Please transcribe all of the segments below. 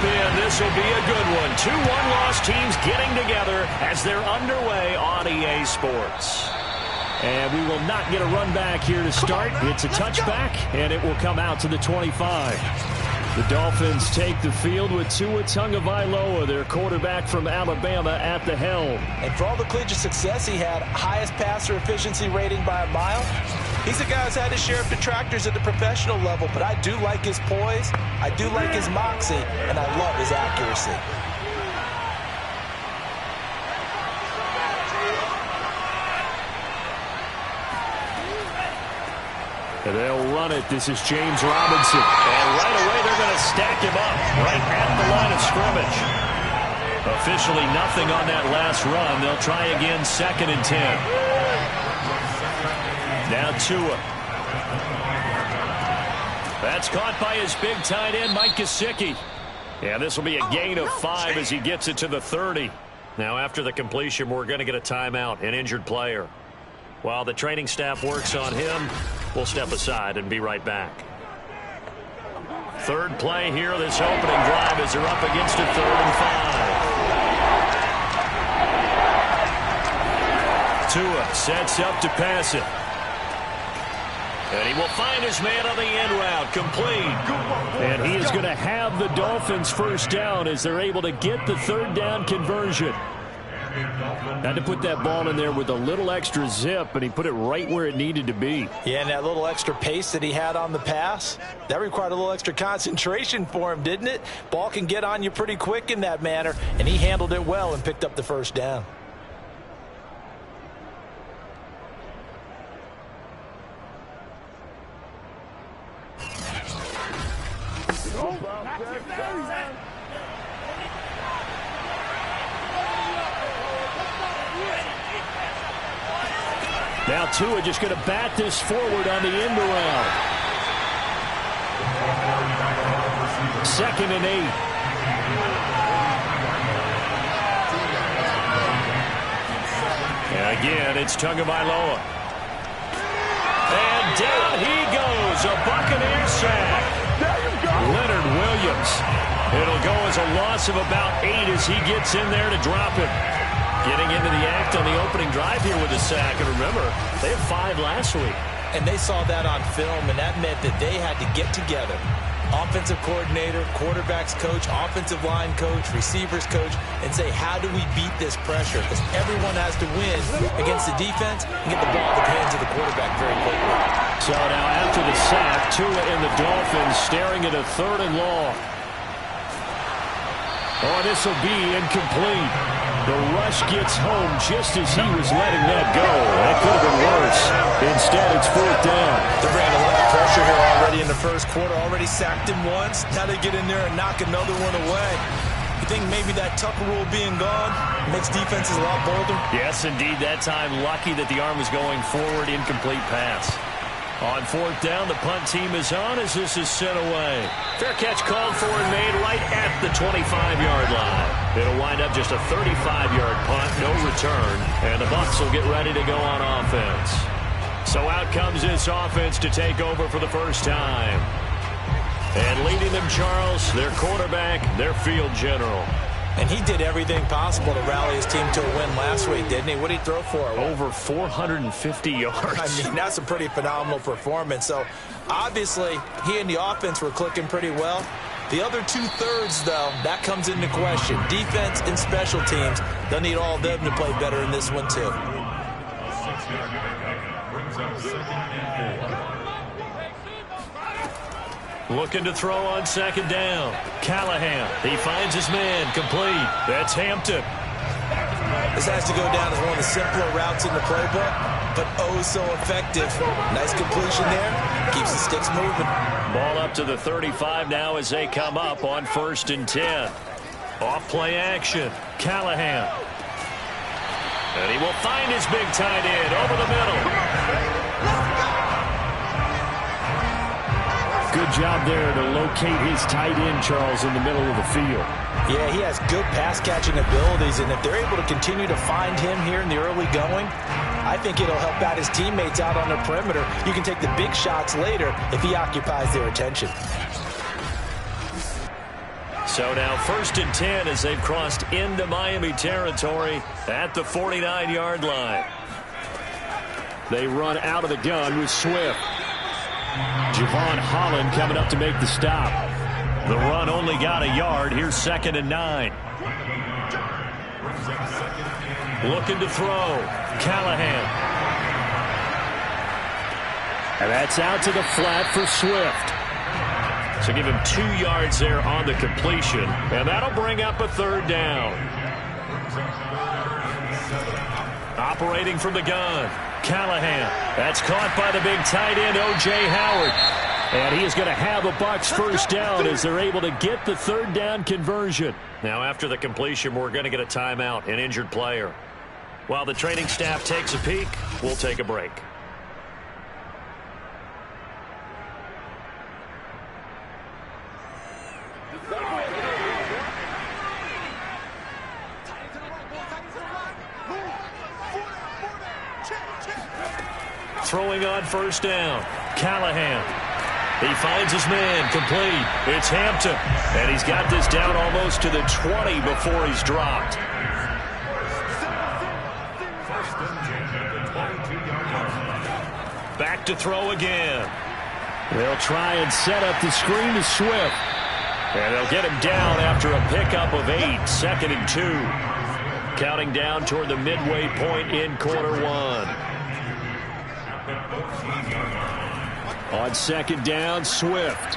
spin. This will be a good one. Two one-loss teams getting together as they're underway on EA Sports. And we will not get a run back here to start. It's a touchback, and it will come out to the 25. The Dolphins take the field with Tua Tagovailoa, their quarterback from Alabama, at the helm. And for all the collegiate success he had, highest passer efficiency rating by a mile, he's a guy who's had his share of detractors at the professional level, but I do like his poise, I do like his moxie, and I love his accuracy. And they'll run it. This is James Robinson. And right away they're going to stack him up right at the line of scrimmage. Officially nothing on that last run. They'll try again, 2nd and 10. Now Tua. That's caught by his big tight end, Mike Gesicki. Yeah, this will be a gain of 5 as he gets it to the 30. Now after the completion, we're going to get a timeout, an injured player. While the training staff works on him, we'll step aside and be right back. Third play here, this opening drive as they're up against a 3rd and 5. Tua sets up to pass it. And he will find his man on the end route, complete. And he is going to have the Dolphins first down as they're able to get the 3rd down conversion. Had to put that ball in there with a little extra zip, and he put it right where it needed to be. Yeah, and that little extra pace that he had on the pass, that required a little extra concentration for him, didn't it? Ball can get on you pretty quick in that manner, and he handled it well and picked up the first down. Now Tua just going to bat this forward on the end around. 2nd and 8. And again, it's Tagovailoa. And down he goes. A Buccaneer sack. Leonard Williams. It'll go as a loss of about 8 as he gets in there to drop him. Getting into the act on the opening drive here with a sack. And remember, they had 5 last week. And they saw that on film, and that meant that they had to get together. Offensive coordinator, quarterbacks coach, offensive line coach, receivers coach, and say, how do we beat this pressure? Because everyone has to win against the defense and get the ball in the hands of the quarterback very quickly. So now after the sack, Tua and the Dolphins staring at a 3rd and long. Oh, this will be incomplete. The rush gets home just as he was letting that go. That could have been worse. Instead, it's 4th down. They ran a lot of pressure here already in the first quarter. Already sacked him once. Now they get in there and knock another one away. You think maybe that Tucker rule being gone makes defenses a lot bolder? Yes, indeed. That time, lucky that the arm was going forward. Incomplete pass. On 4th down, the punt team is on as this is sent away. Fair catch called for and made right at the 25-yard line. It'll wind up just a 35-yard punt, no return, and the Bucs will get ready to go on offense. So out comes this offense to take over for the first time. And leading them, Charles, their quarterback, their field general. And he did everything possible to rally his team to a win last week, didn't he? What did he throw for? Over 450 yards. I mean, that's a pretty phenomenal performance. So, obviously, he and the offense were clicking pretty well. The other 2/3, though, that comes into question. Defense and special teams, they'll need all of them to play better in this one, too. Looking to throw on 2nd down. Callahan, he finds his man, complete. That's Hampton. This has to go down as one of the simpler routes in the playbook, but oh so effective. Nice completion there. Keeps the sticks moving. Ball up to the 35 now as they come up on 1st and 10. Off play action. Callahan. And he will find his big tight end over the middle. Good job there to locate his tight end, Charles, in the middle of the field. Yeah, he has good pass-catching abilities, and if they're able to continue to find him here in the early going, I think it'll help out his teammates out on the perimeter. You can take the big shots later if he occupies their attention. So now 1st and 10 as they've crossed into Miami territory at the 49-yard line. They run out of the gun with Swift. Javon Holland coming up to make the stop. The run only got a yard. Here's 2nd and 9. Looking to throw. Callahan. And that's out to the flat for Swift. So give him 2 yards there on the completion. And that'll bring up a 3rd down. Operating from the gun. Callahan. That's caught by the big tight end, O.J. Howard. And he is going to have a Bucs 1st down as they're able to get the 3rd down conversion. Now after the completion, we're going to get a timeout, an injured player. While the training staff takes a peek, we'll take a break. Throwing on 1st down. Callahan. He finds his man. Complete. It's Hampton. And he's got this down almost to the 20 before he's dropped. Back to throw again. They'll try and set up the screen to Swift. And they'll get him down after a pickup of 8. 2nd and 2. Counting down toward the midway point in quarter 1. On 2nd down, Swift.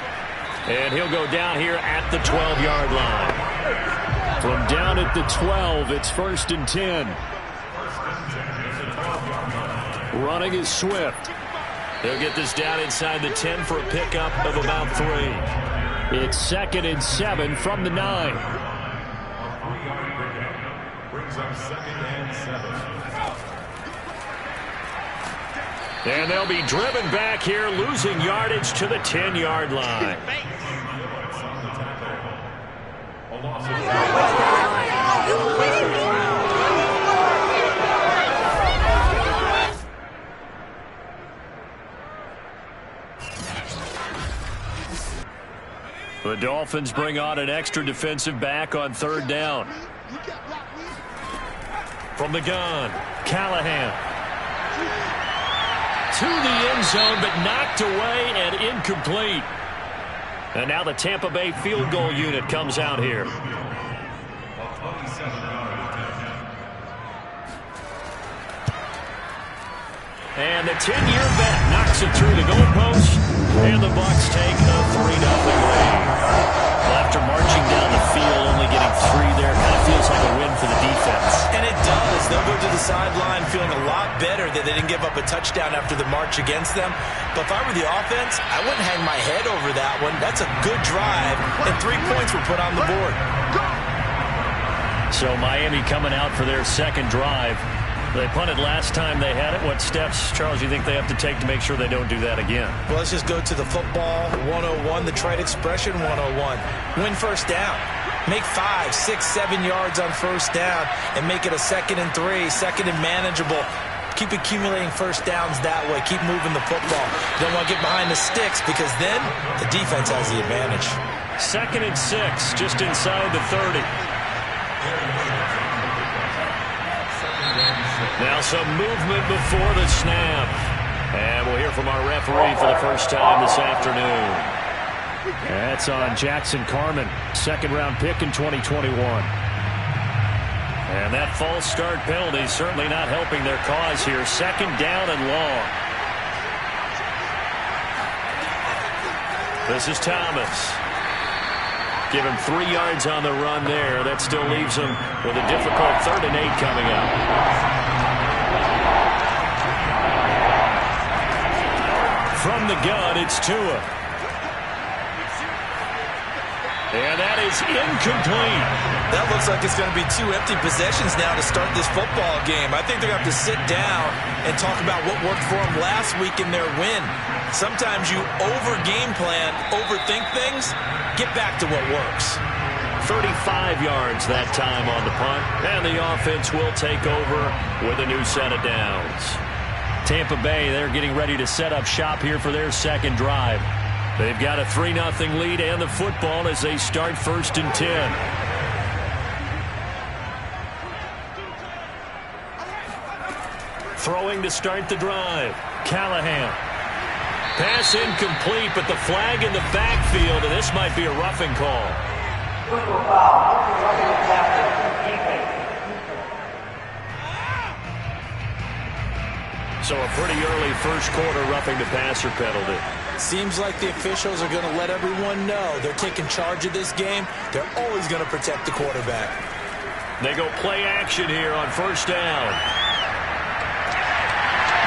And he'll go down here at the 12-yard line. From down at the 12, it's 1st and 10. Running is Swift. He'll get this down inside the 10 for a pickup of about 3. It's 2nd and 7 from the 9. Brings up 2nd and 7. And they'll be driven back here, losing yardage to the 10-yard line. The Dolphins bring on an extra defensive back on 3rd down. From the gun, Callahan. To the end zone, but knocked away and incomplete. And now the Tampa Bay field goal unit comes out here. And the 10-year vet knocks it through the goalpost, and the Bucs take a 3-0 lead. Well, after marching down the field, only getting 3 there, kind of feels like a win for the defense. And it does. They'll go to the sideline feeling a lot better that they didn't give up a touchdown after the march against them. But if I were the offense, I wouldn't hang my head over that one. That's a good drive, and 3 points were put on the board. So Miami coming out for their 2nd drive. They punted last time they had it. What steps, Charles, you think they have to take to make sure they don't do that again? Well, let's just go to the football 101, the trade expression 101. Win 1st down. Make 5, 6, 7 yards on 1st down and make it a 2nd and 3, 2nd and manageable. Keep accumulating 1st downs that way. Keep moving the football. You don't want to get behind the sticks because then the defense has the advantage. 2nd and 6, just inside the 30. Now some movement before the snap. And we'll hear from our referee for the first time this afternoon. That's on Jackson Carman, 2nd-round pick in 2021. And that false start penalty certainly not helping their cause here. 2nd down and long. This is Thomas. Give him 3 yards on the run there. That still leaves him with a difficult 3rd and 8 coming up. From the gun, it's Tua. And that is incomplete. That looks like it's going to be 2 empty possessions now to start this football game. I think they're going to have to sit down and talk about what worked for them last week in their win. Sometimes you over-game plan, overthink things, get back to what works. 35 yards that time on the punt, and the offense will take over with a new set of downs. Tampa Bay, they're getting ready to set up shop here for their 2nd drive. They've got a 3-0 lead and the football as they start 1st and 10. Throwing to start the drive. Callahan. Pass incomplete, but the flag in the backfield, and this might be a roughing call. So a pretty early first quarter roughing the passer penalty. Seems like the officials are going to let everyone know they're taking charge of this game. They're always going to protect the quarterback. They go play action here on 1st down.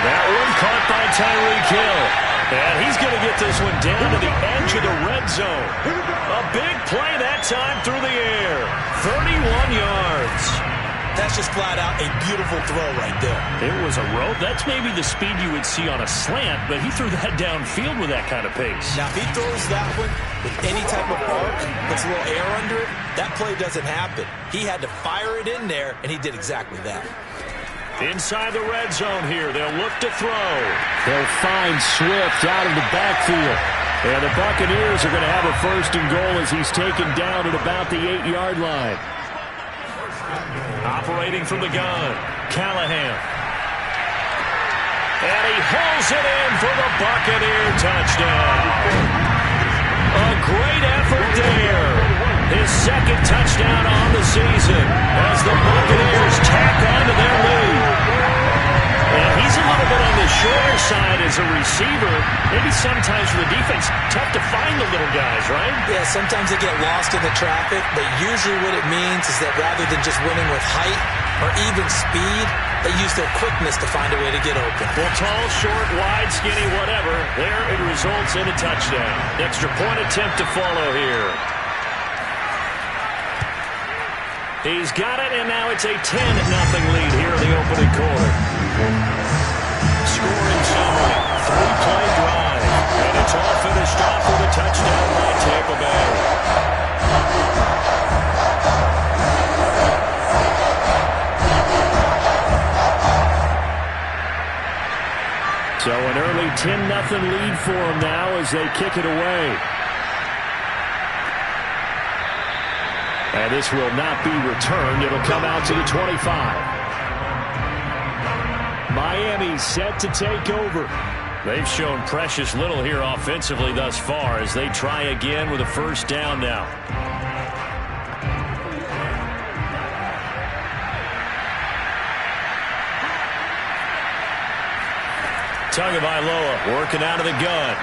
That one caught by Tyreek Hill. And he's going to get this one down to the edge of the red zone. A big play that time through the air. 31 yards. That's just flat out a beautiful throw right there. It was a rope. That's maybe the speed you would see on a slant, but he threw that downfield with that kind of pace. Now, if he throws that one with any type of arc, puts a little air under it, that play doesn't happen. He had to fire it in there, and he did exactly that. Inside the red zone here, they'll look to throw. They'll find Swift out of the backfield. And the Buccaneers are going to have a 1st and goal as he's taken down at about the 8-yard line. Operating from the gun, Callahan. And he hauls it in for the Buccaneer touchdown. A great effort there. His 2nd touchdown on the season as the Buccaneers tack on to their lead. And he's a little bit on the shorter side as a receiver. Maybe sometimes for the defense, tough to find the little guys, right? Yeah, sometimes they get lost in the traffic, but usually what it means is that rather than just winning with height or even speed, they use their quickness to find a way to get open. Well, tall, short, wide, skinny, whatever, there it results in a touchdown. Extra point attempt to follow here. He's got it, and now it's a 10-0 lead here in the opening quarter. Scoring summary, 3-play drive, and it's all finished off with a touchdown by Tampa Bay. So an early 10-0 lead for them now as they kick it away. And this will not be returned. It'll come out to the 25. Miami set to take over. They've shown precious little here offensively thus far as they try again with a 1st down now. Tagovailoa working out of the gun.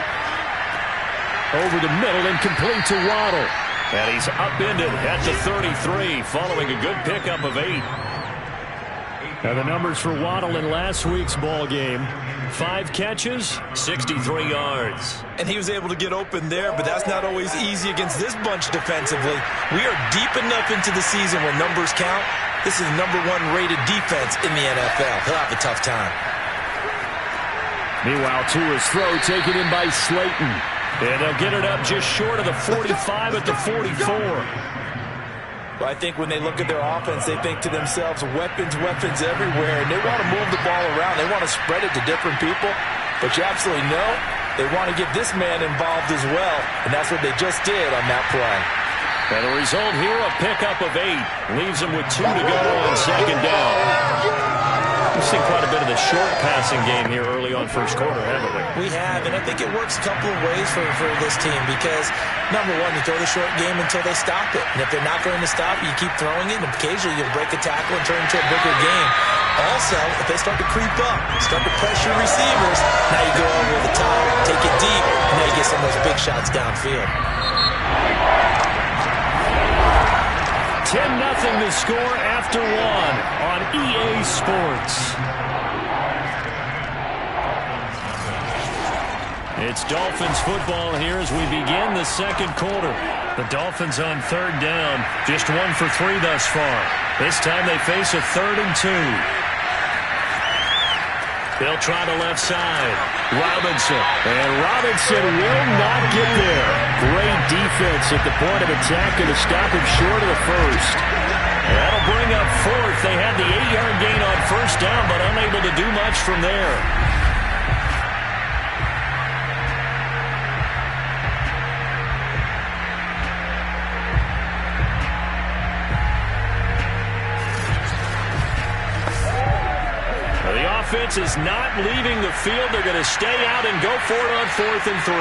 Over the middle and complete to Waddle. And he's upended at the 33 following a good pickup of 8. And the numbers for Waddle in last week's ball game: 5 catches, 63 yards. And he was able to get open there, but that's not always easy against this bunch defensively. We are deep enough into the season where numbers count. This is #1 rated defense in the NFL. He'll have a tough time. Meanwhile, Tua's throw taken in by Slayton. And they'll get it up just short of the 45 at the 44. Well, I think when they look at their offense, they think to themselves, weapons everywhere. And they want to move the ball around. They want to spread it to different people. But you absolutely know they want to get this man involved as well. And that's what they just did on that play. And the result here, a pickup of 8. Leaves them with 2 to go on 2nd down. We've seen quite a bit of the short passing game here early on first quarter, haven't we? We have, and I think it works a couple of ways for this team because, #1, you throw the short game until they stop it. And if they're not going to stop it, you keep throwing it, and occasionally you'll break a tackle and turn it into a bigger game. Also, if they start to creep up, start to pressure receivers, now you go over the top, take it deep, and now you get some of those big shots downfield. 10-0 the score after 1 on EA Sports. It's Dolphins football here as we begin the 2nd quarter. The Dolphins on 3rd down, just 1 for 3 thus far. This time they face a 3rd and 2. They'll try the left side. Robinson. And Robinson will not get there. Great defense at the point of attack and to stop him short of the 1st. That'll bring up 4th. They had the 8-yard gain on 1st down, but unable to do much from there. defense is not leaving the field. They're going to stay out and go for it on 4th and 3.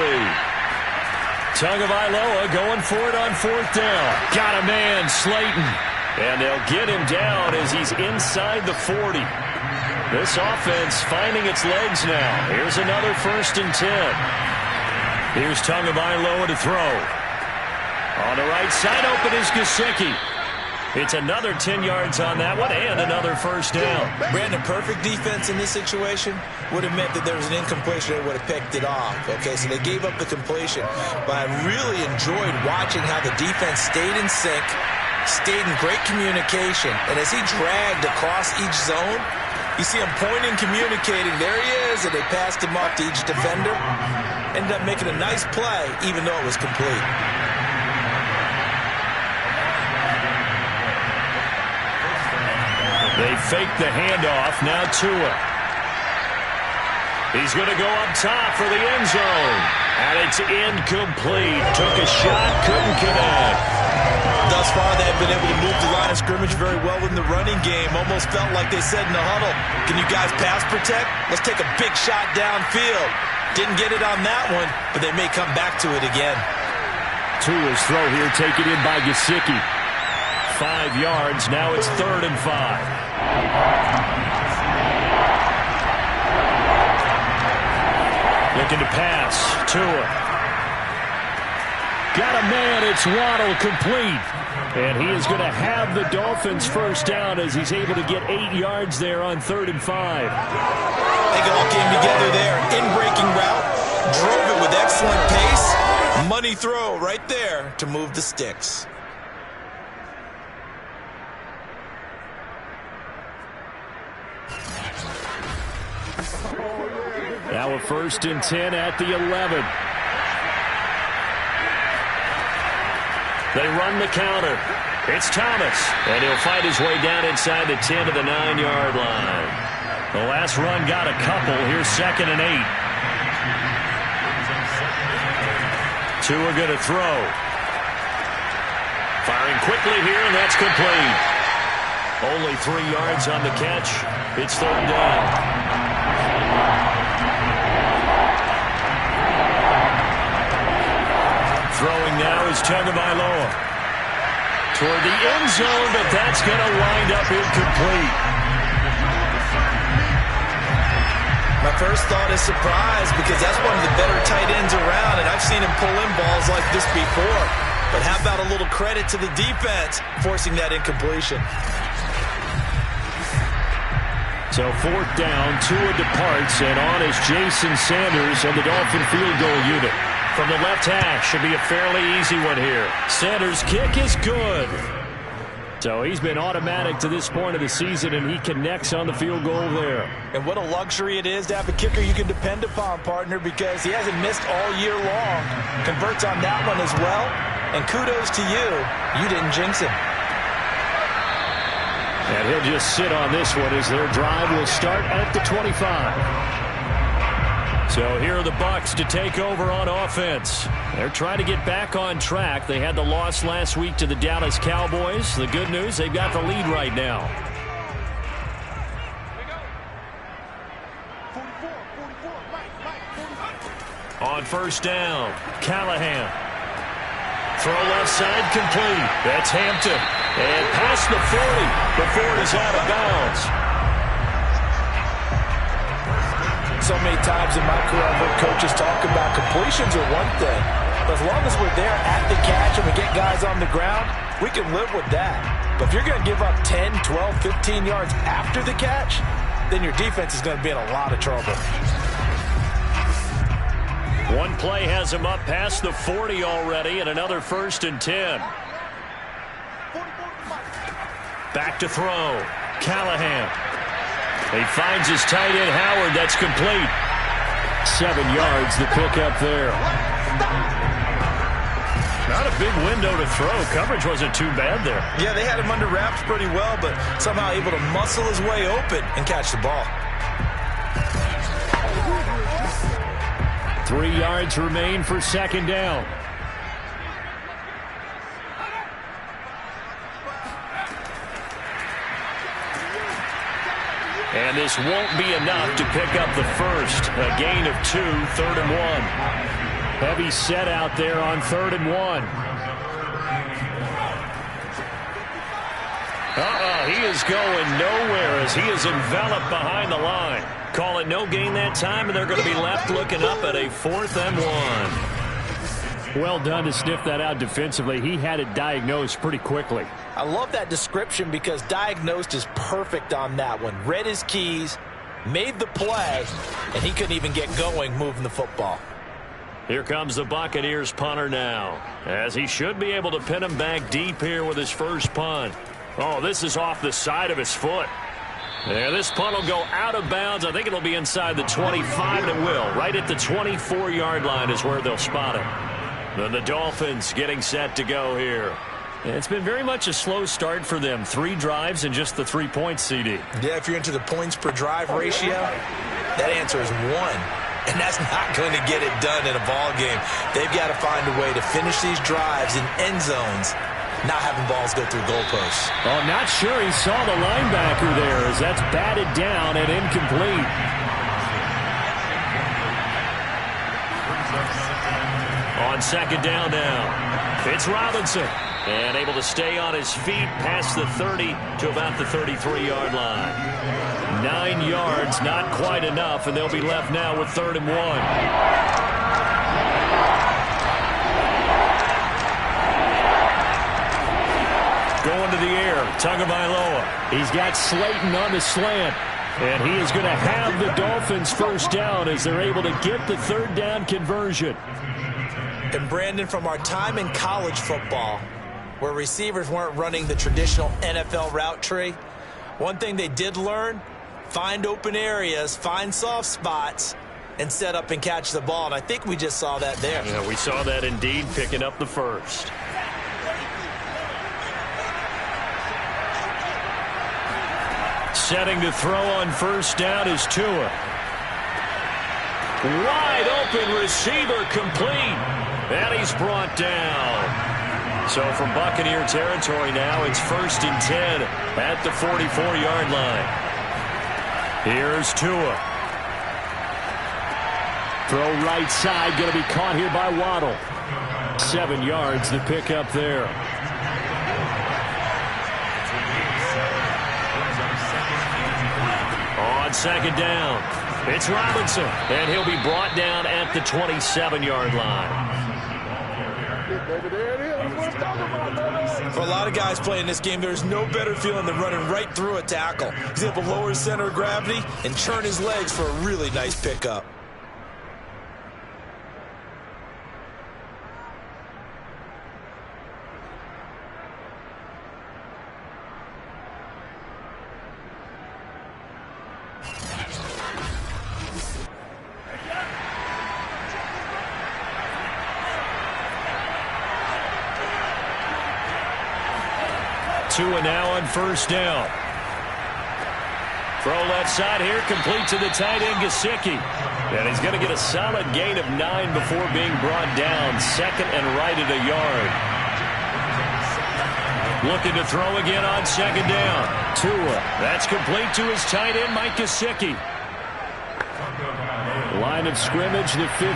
Tagovailoa going for it on 4th down. Got a man, Slayton. And they'll get him down as he's inside the 40. This offense finding its legs now. Here's another 1st and 10. Here's Tagovailoa to throw. On the right side, open is Gesicki. It's another 10 yards on that one and another 1st down. Brandon, perfect defense in this situation would have meant that there was an incompletion. They would have picked it off. Okay, so they gave up the completion. But I really enjoyed watching how the defense stayed in sync, stayed in great communication. And as he dragged across each zone, you see him pointing, communicating. There he is, and they passed him off to each defender. Ended up making a nice play, even though it was complete. They fake the handoff. Now Tua. He's going to go up top for the end zone. And it's incomplete. Took a shot, couldn't connect. Thus far, they have been able to move the line of scrimmage very well in the running game. Almost felt like they said in the huddle, can you guys pass protect? Let's take a big shot downfield. Didn't get it on that one, but they may come back to it again. Tua's throw here taken in by Gesicki. 5 yards. Now it's 3rd and 5. Looking to pass. Tua. Got a man. It's Waddle, complete. And he is going to have the Dolphins 1st down as he's able to get 8 yards there on 3rd and 5. They all came together there. In-breaking route. Drove it with excellent pace. Money throw right there to move the sticks. Now a 1st and 10 at the 11. They run the counter. It's Thomas. And he'll fight his way down inside the 10 to the 9-yard line. The last run got a couple. Here's 2nd and 8. Tua going to throw. Firing quickly here, and that's complete. Only 3 yards on the catch. It's 3rd down. Throwing now is Tagovailoa. Toward the end zone, but that's going to wind up incomplete. My first thought is surprise, because that's one of the better tight ends around, and I've seen him pull in balls like this before. But how about a little credit to the defense forcing that incompletion? So 4th down, Tua departs, and on is Jason Sanders of the Dolphin field goal unit. From the left hash, should be a fairly easy one here. Sanders' kick is good. So he's been automatic to this point of the season, and he connects on the field goal there. And what a luxury it is to have a kicker you can depend upon, partner, because he hasn't missed all year long. Converts on that one as well, and kudos to you. You didn't jinx him. And he'll just sit on this one as their drive will start at the 25. So here are the Bucs to take over on offense. They're trying to get back on track. They had the loss last week to the Dallas Cowboys. The good news, they've got the lead right now. On 1st down, Callahan. Throw left side complete. That's Hampton. And past the 40 before he's out of bounds. So many times in my career, I've heard coaches talk about completions are one thing. But as long as we're there at the catch and we get guys on the ground, we can live with that. But if you're going to give up 10, 12, 15 yards after the catch, then your defense is going to be in a lot of trouble. One play has him up past the 40 already, and another 1st and 10. Back to throw. Callahan. He finds his tight end, Howard. That's complete. 7 yards, the pickup there. Not a big window to throw. Coverage wasn't too bad there. Yeah, they had him under wraps pretty well, but somehow able to muscle his way open and catch the ball. 3 yards remain for 2nd down. And this won't be enough to pick up the first. A gain of 2, 3rd and 1. Heavy set out there on 3rd and 1. He is going nowhere as he is enveloped behind the line. Call it no gain that time, and they're going to be left looking up at a 4th and 1. Well done to sniff that out defensively. He had it diagnosed pretty quickly. I love that description because diagnosed is perfect on that one. Read his keys, made the play, and he couldn't even get going moving the football. Here comes the Buccaneers punter now, as he should be able to pin him back deep here with his first punt. Oh, this is off the side of his foot. Yeah, this punt will go out of bounds. I think it'll be inside the 25, and it will. Right at the 24-yard line is where they'll spot it. Then the Dolphins getting set to go here. It's been very much a slow start for them. 3 drives and just the 3 points, CD. Yeah, if you're into the points per drive ratio, that answer is 1. And that's not going to get it done in a ball game. They've got to find a way to finish these drives in end zones, not having balls go through goalposts. Oh, not sure he saw the linebacker there as that's batted down and incomplete. On 2nd down now, it's Robinson. And able to stay on his feet past the 30 to about the 33-yard line. 9 yards, not quite enough, and they'll be left now with 3rd and 1. Going to the air, Tagovailoa. He's got Slayton on the slant, and he is going to have the Dolphins first down as they're able to get the 3rd down conversion. And Brandon, from our time in college football, where receivers weren't running the traditional NFL route tree, one thing they did learn, find open areas, find soft spots, and set up and catch the ball. And I think we just saw that there. Yeah, we saw that indeed, picking up the first. Setting to throw on first down is Tua. Wide open receiver complete. And he's brought down. So from Buccaneer territory now, it's 1st and 10 at the 44-yard line. Here's Tua. Throw right side, going to be caught here by Waddle. 7 yards to pick up there. On 2nd down, it's Robinson, and he'll be brought down at the 27-yard line. For a lot of guys playing this game, there's no better feeling than running right through a tackle. He's able to lower his center of gravity and churn his legs for a really nice pickup. Tua now on first down. Throw left side here, complete to the tight end, Gesicki. And he's going to get a solid gain of 9 before being brought down. 2nd and right at a yard. Looking to throw again on 2nd down. Tua. That's complete to his tight end, Mike Gesicki. Line of scrimmage, the 15.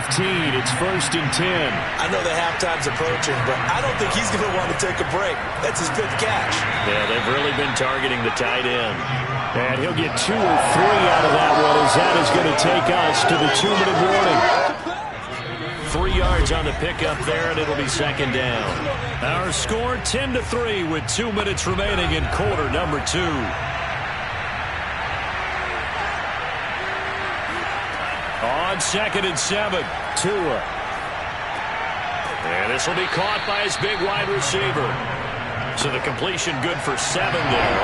It's 1st and 10. I know the halftime's approaching, but I don't think he's going to want to take a break. That's his 5th catch. Yeah, they've really been targeting the tight end. And he'll get 2 or 3 out of that one as that is going to take us to the 2-minute warning. 3 yards on the pickup there, and it'll be 2nd down. Our score 10-3 with 2 minutes remaining in quarter number 2. On 2nd and 7, Tua. And this will be caught by his big wide receiver. So the completion good for 7 there.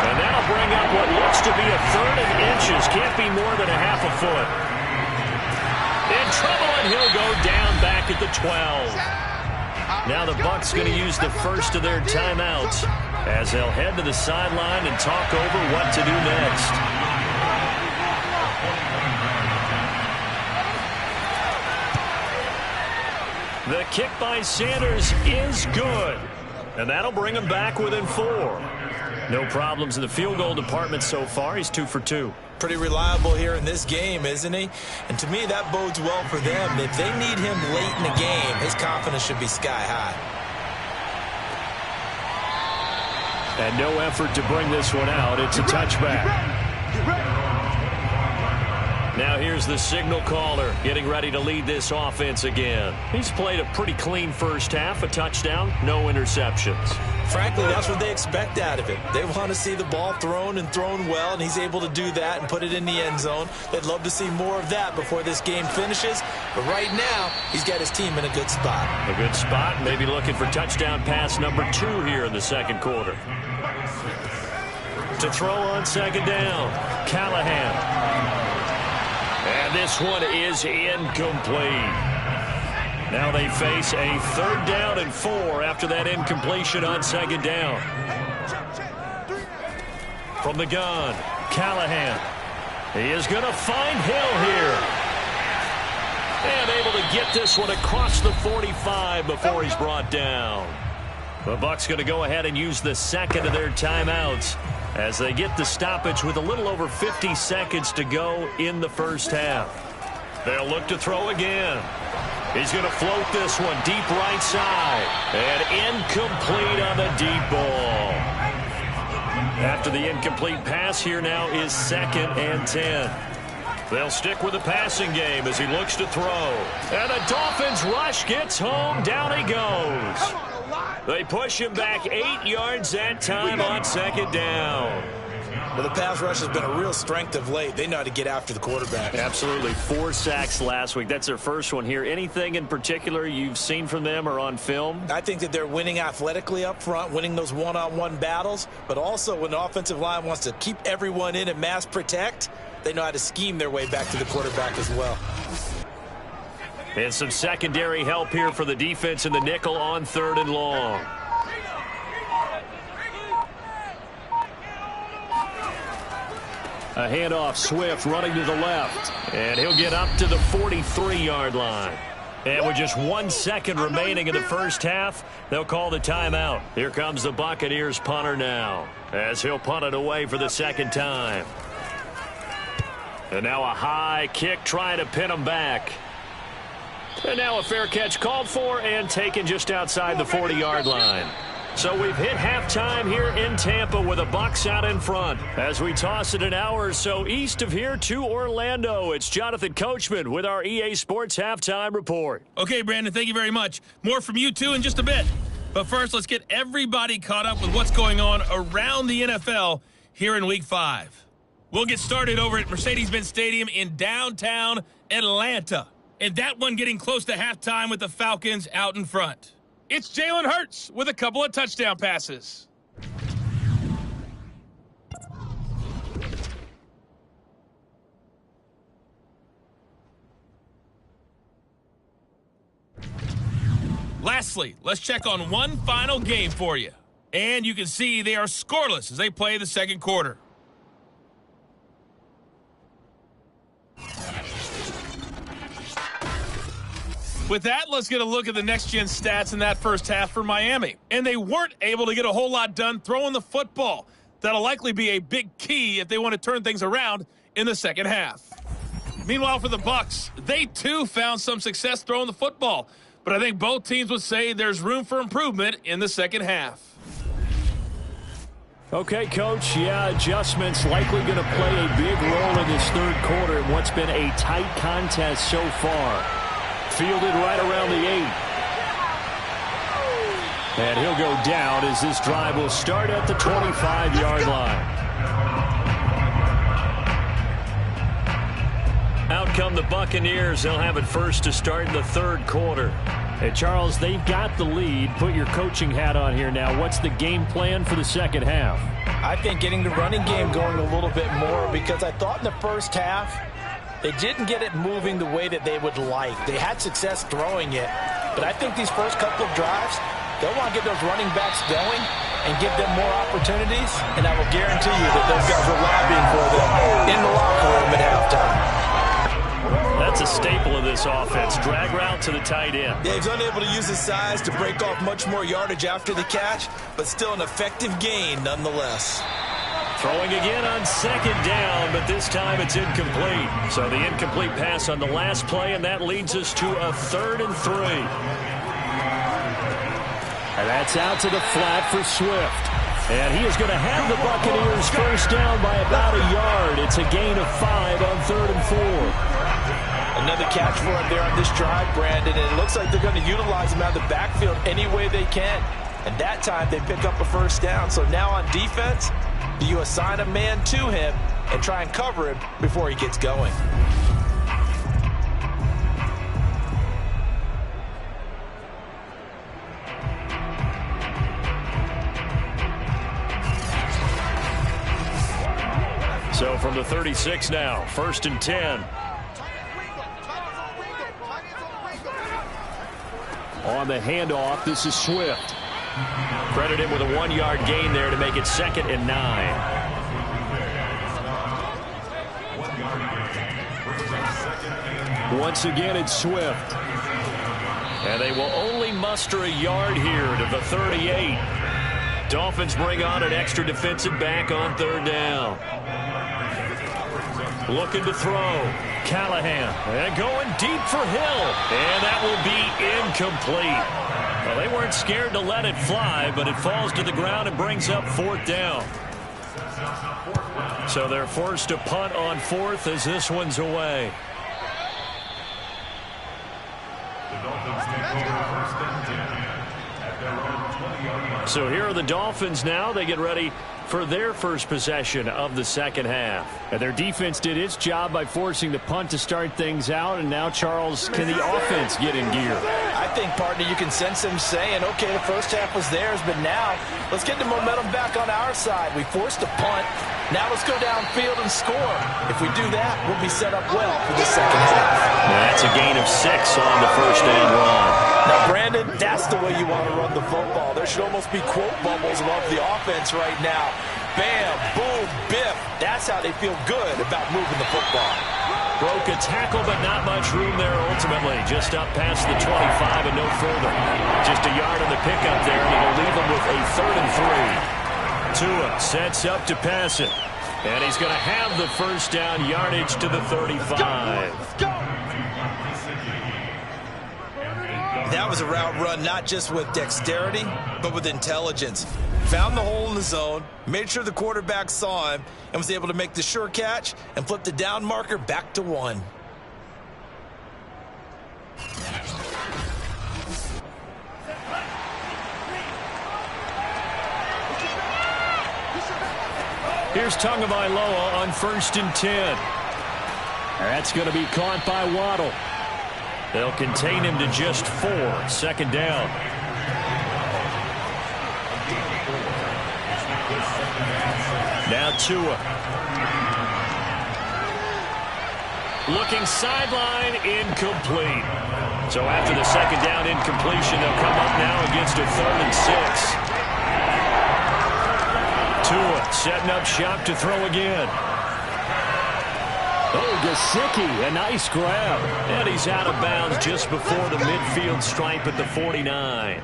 And that'll bring up what looks to be a 3rd and inches. Can't be more than a half a foot. In trouble, and he'll go down back at the 12. Now the Bucs going to use the first of their timeouts as they'll head to the sideline and talk over what to do next. The kick by Sanders is good. And that'll bring him back within 4. No problems in the field goal department so far. He's 2 for 2. Pretty reliable here in this game, isn't he? And to me, that bodes well for them. If they need him late in the game, his confidence should be sky high. And no effort to bring this one out. It's a touchback. Now here's the signal caller getting ready to lead this offense again. He's played a pretty clean first half, a touchdown, no interceptions. Frankly, that's what they expect out of him. They want to see the ball thrown and thrown well, and he's able to do that and put it in the end zone. They'd love to see more of that before this game finishes. But right now, he's got his team in a good spot. A good spot, maybe looking for touchdown pass number 2 here in the second quarter. To throw on second down, Callahan. And this one is incomplete. Now they face a 3rd down and 4 after that incompletion on second down. From the gun, Callahan. He is going to find Hill here. And able to get this one across the 45 before he's brought down. The Bucs going to go ahead and use the second of their timeouts as they get the stoppage with a little over 50 seconds to go in the first half. They'll look to throw again. He's going to float this one deep right side. And incomplete on the deep ball. After the incomplete pass, here now is 2nd and 10. They'll stick with the passing game as he looks to throw. And the Dolphins rush gets home. Down he goes. They push him back 8 yards that time on second down. Well, the pass rush has been a real strength of late. They know how to get after the quarterback. Absolutely. 4 sacks last week. That's their first one here. Anything in particular you've seen from them or on film? I think that they're winning athletically up front, winning those one-on-one battles, but also when the offensive line wants to keep everyone in and mass protect, they know how to scheme their way back to the quarterback as well. And some secondary help here for the defense in the nickel on 3rd and long. A handoff, Swift running to the left. And he'll get up to the 43-yard line. And with just 1 second remaining in the first half, they'll call the timeout. Here comes the Buccaneers punter now, as he'll punt it away for the second time. And now a high kick trying to pin him back. And now a fair catch called for and taken just outside the 40-yard line. So we've hit halftime here in Tampa with the Bucs out in front. As we toss it an hour or so east of here to Orlando, it's Jonathan Coachman with our EA Sports Halftime Report. Okay, Brandon, thank you very much. More from you, too, in just a bit. But first, let's get everybody caught up with what's going on around the NFL here in Week 5. We'll get started over at Mercedes-Benz Stadium in downtown Atlanta. And that one getting close to halftime with the Falcons out in front. It's Jalen Hurts with a couple of touchdown passes. Lastly, let's check on one final game for you. And you can see they are scoreless as they play the second quarter. With that, let's get a look at the next-gen stats in that first half for Miami. And they weren't able to get a whole lot done throwing the football. That'll likely be a big key if they want to turn things around in the second half. Meanwhile, for the Bucs, they too found some success throwing the football. But I think both teams would say there's room for improvement in the second half. Okay, Coach, adjustments likely going to play a big role in this third quarter in what's been a tight contest so far. Fielded right around the 8. And he'll go down as this drive will start at the 25-yard line. Out come the Buccaneers. They'll have it first to start in the third quarter. Hey, Charles, they've got the lead. Put your coaching hat on here now. What's the game plan for the second half? I think getting the running game going a little bit more, because I thought in the first half they didn't get it moving the way that they would like. They had success throwing it, but I think these first couple of drives, they'll want to get those running backs going and give them more opportunities, and I will guarantee you that those guys are lobbying for them in the locker room at halftime. That's That's a staple of this offense. Drag route to the tight end. Yeah, he's unable to use his size to break off much more yardage after the catch, but still an effective gain nonetheless. Throwing again on second down, but this time it's incomplete. So the incomplete pass on the last play, and that leads us to a 3rd and 3. And that's out to the flat for Swift. And he is going to have the Buccaneers first down by about a yard. It's a gain of 5 on 3rd and 4. Another catch for him there on this drive, Brandon, and it looks like they're going to utilize him out of the backfield any way they can. And that time they pick up a first down. So now on defense, you assign a man to him and try and cover him before he gets going. So from the 36 now, 1st and 10. On the handoff, this is Swift. Credit him with a 1-yard gain there to make it 2nd and 9. Once again, it's Swift. And they will only muster a yard here to the 38. Dolphins bring on an extra defensive back on 3rd down. Looking to throw. Callahan. And going deep for Hill. And that will be incomplete. Well, they weren't scared to let it fly, but it falls to the ground and brings up 4th down. So they're forced to punt on 4th as this one's away. The Dolphins take over 1st and 10 at their own 20-yard line. So here are the Dolphins now. They get ready for their first possession of the second half. And their defense did its job by forcing the punt to start things out, and now, Charles, can the offense get in gear? I think, partner, you can sense them saying, okay, the first half was theirs, but now let's get the momentum back on our side. We forced a punt. Now let's go downfield and score. If we do that, we'll be set up well for the second half. That's a gain of 6 on the first and run. Now, Brandon, that's the way you want to run the football. There should almost be quote bubbles above the offense right now. Bam, boom, biff. That's how they feel good about moving the football. Broke a tackle, but not much room there ultimately. Just up past the 25 and no further. Just a yard on the pickup there, and it'll leave them with a 3rd and 3. Tua sets up to pass it. And he's going to have the first down, yardage to the 35. Let's go. That was a route run not just with dexterity, but with intelligence. Found the hole in the zone, made sure the quarterback saw him, and was able to make the sure catch and flip the down marker back to 1. Here's Tagovailoa on 1st and 10. That's going to be caught by Waddle. They'll contain him to just 4. 2nd down. Now Tua. Looking sideline, incomplete. So after the 2nd down incompletion, they'll come up now against a 3rd and 6. Tua setting up shop to throw again. Oh, Gesicki, a nice grab. And he's out of bounds just before the midfield stripe at the 49.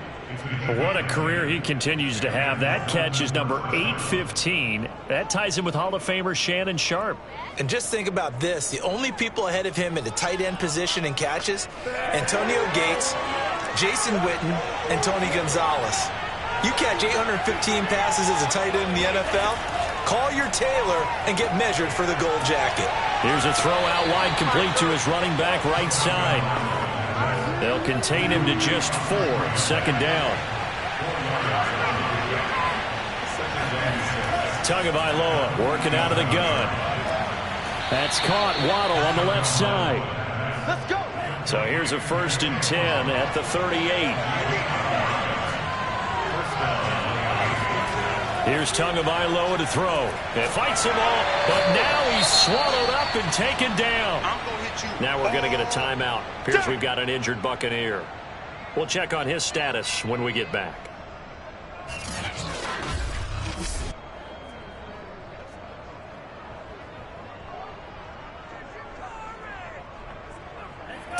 What a career he continues to have. That catch is number 815. That ties him with Hall of Famer Shannon Sharpe. And just think about this. The only people ahead of him in the tight end position and catches, Antonio Gates, Jason Witten, and Tony Gonzalez. You catch 815 passes as a tight end in the NFL, call your tailor and get measured for the gold jacket. Here's a throw out wide complete to his running back right side. They'll contain him to just 4. 2nd down. Tagovailoa working out of the gun. That's caught. Waddle on the left side. Let's go. So here's a 1st and 10 at the 38. Here's Tagovailoa to throw. It fights him off, but now he's swallowed up and taken down. Now we're going to get a timeout. Appears we've got an injured Buccaneer. We'll check on his status when we get back.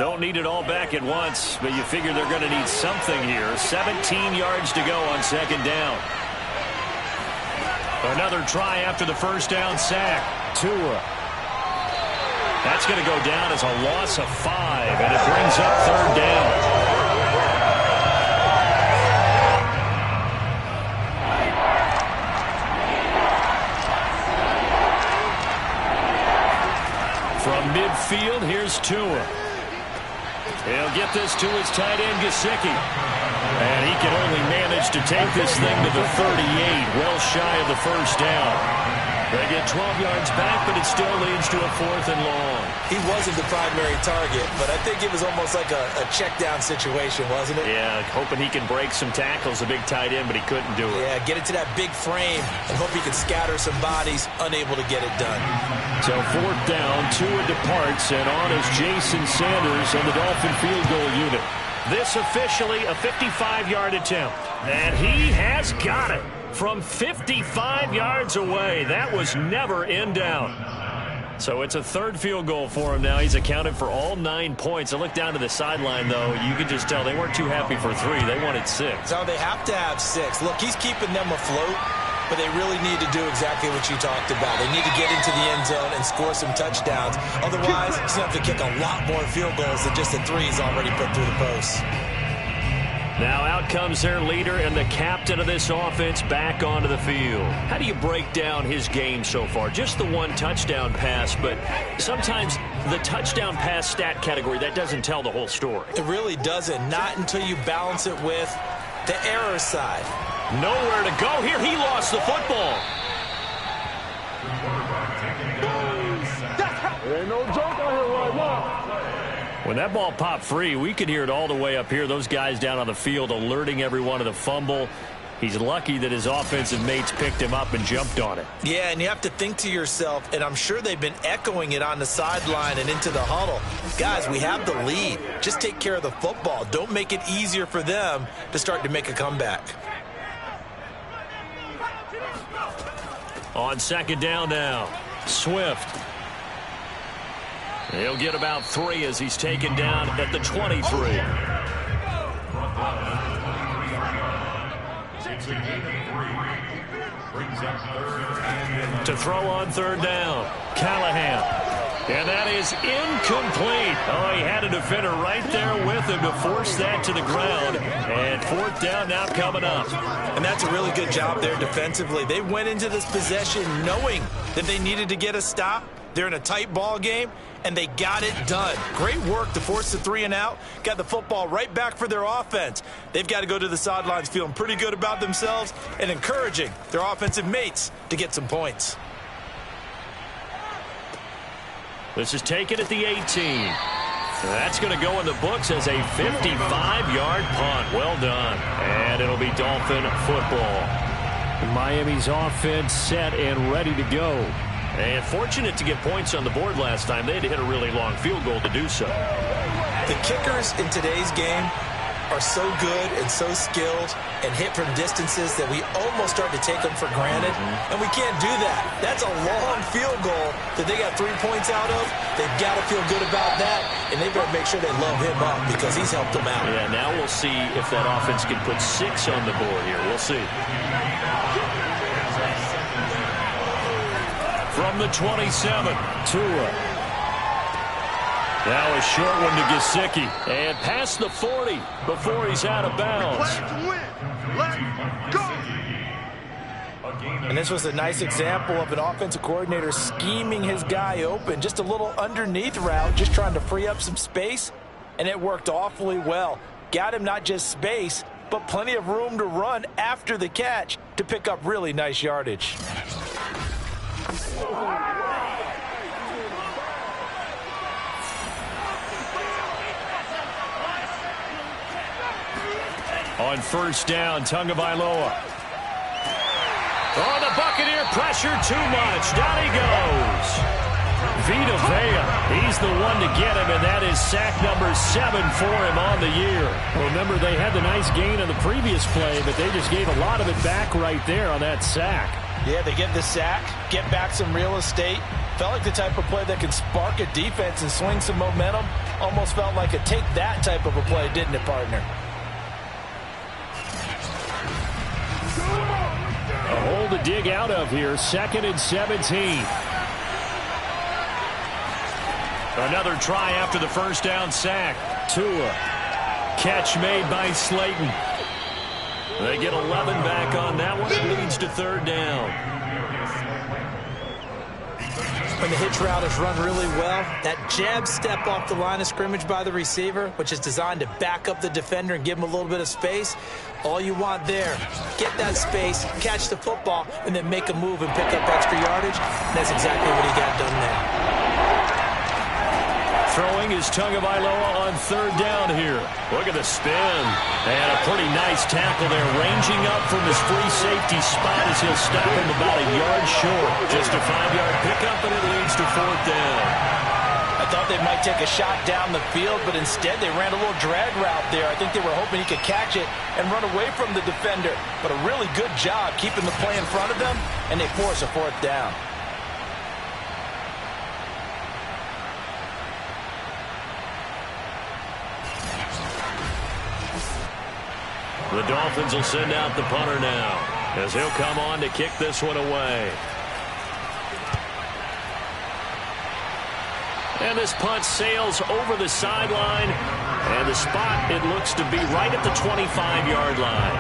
Don't need it all back at once, but you figure they're going to need something here. 17 yards to go on second down. Another try after the first down sack. Tua. That's going to go down as a loss of 5, and it brings up third down. From midfield, here's Tua. He'll get this to his tight end, Gesicki. And he can only manage to take this thing to the 38, well shy of the first down. They get 12 yards back, but it still leads to a 4th and long. He wasn't the primary target, but I think it was almost like a check-down situation, wasn't it? Yeah, hoping he can break some tackles, a big tight end, but he couldn't do it. Yeah, get it to that big frame and hope he can scatter some bodies, unable to get it done. So 4th down, Tua departs, and on is Jason Sanders on the Dolphin field goal unit. This officially a 55-yard attempt, and he has got it. From 55 yards away. That was never in down. So it's a 3rd field goal for him now. He's accounted for all 9 points. I look down to the sideline, though. You could just tell they weren't too happy for 3. They wanted 6. So they have to have 6. Look, he's keeping them afloat, but they really need to do exactly what you talked about. They need to get into the end zone and score some touchdowns. Otherwise, he's going to have to kick a lot more field goals than just the 3 he's already put through the post. Now out comes their leader and the captain of this offense back onto the field. How do you break down his game so far? Just the 1 touchdown pass, but sometimes the touchdown pass stat category, that doesn't tell the whole story. It really doesn't. Not until you balance it with the error side. Nowhere to go here. He lost the football. There ain't no joke out here right now. When that ball popped free, we could hear it all the way up here. Those guys down on the field alerting everyone of the fumble. He's lucky that his offensive mates picked him up and jumped on it. Yeah, and you have to think to yourself, and I'm sure they've been echoing it on the sideline and into the huddle. Guys, we have the lead. Just take care of the football. Don't make it easier for them to start to make a comeback. On second down now, Swift. He'll get about 3 as he's taken down at the 23. To throw on third down, Callahan. And that is incomplete. Oh, he had a defender right there with him to force that to the ground. And 4th down now coming up. And that's a really good job there defensively. They went into this possession knowing that they needed to get a stop. They're in a tight ball game, and they got it done. Great work to force the 3 and out. Got the football right back for their offense. They've got to go to the sidelines feeling pretty good about themselves and encouraging their offensive mates to get some points. This is taken at the 18. That's going to go in the books as a 55-yard punt. Well done. And it'll be Dolphin football. Miami's offense set and ready to go. And fortunate to get points on the board last time. They had to hit a really long field goal to do so. The kickers in today's game are so good and so skilled and hit from distances that we almost start to take them for granted. And we can't do that. That's a long field goal that they got 3 points out of. They've got to feel good about that, and they better make sure they load him up because he's helped them out. Yeah, now we'll see if that offense can put 6 on the board here. We'll see. From the 27, Tua. Now a short one to Gesicki. And past the 40 before he's out of bounds. And this was a nice example of an offensive coordinator scheming his guy open. Just a little underneath route, just trying to free up some space. And it worked awfully well. Got him not just space, but plenty of room to run after the catch to pick up really nice yardage. On first down, Tagovailoa. Oh, the Buccaneer pressure too much. Down he goes. Vita Vea, he's the one to get him, and that is sack number 7 for him on the year. Well, remember, they had the nice gain on the previous play, but they just gave a lot of it back right there on that sack. Yeah, they get the sack, get back some real estate. Felt like the type of play that can spark a defense and swing some momentum. Almost felt like a take that type of a play, didn't it, partner? A hole to dig out of here. 2nd and 17. Another try after the first down sack. Tua. Catch made by Slayton. They get 11 back on that one. It leads to 3rd down. When the hitch route is run really well, that jab step off the line of scrimmage by the receiver, which is designed to back up the defender and give him a little bit of space, all you want there, get that space, catch the football, and then make a move and pick up extra yardage. And that's exactly what he got done there. Throwing is Tagovailoa on 3rd down here. Look at the spin. And a pretty nice tackle there, ranging up from his free safety spot as he'll stop him about a yard short. Just a 5-yard pickup, and it leads to 4th down. I thought they might take a shot down the field, but instead they ran a little drag route there. I think they were hoping he could catch it and run away from the defender. But a really good job keeping the play in front of them, and they force a 4th down. The Dolphins will send out the punter now as he'll come on to kick this one away. And this punt sails over the sideline, and the spot, it looks to be right at the 25-yard line.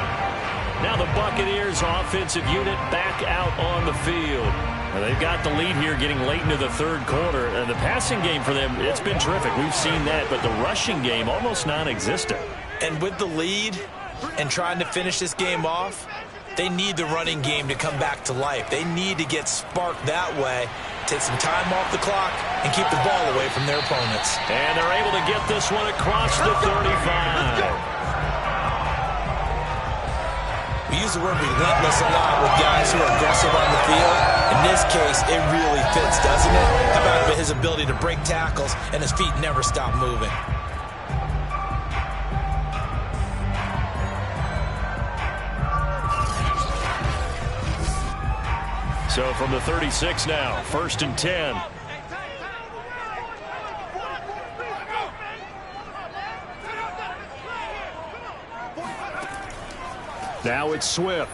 Now the Buccaneers offensive unit back out on the field. And they've got the lead here getting late into the 3rd quarter. And the passing game for them, it's been terrific. We've seen that, but the rushing game almost non-existent. And with the lead and trying to finish this game off, they need the running game to come back to life. They need to get sparked that way, take some time off the clock, and keep the ball away from their opponents. And they're able to get this one across the 35. We use the word relentless a lot with guys who are aggressive on the field. In this case, it really fits, doesn't it? How about his ability to break tackles and his feet never stop moving? So from the 36 now, 1st and 10. Now it's Swift.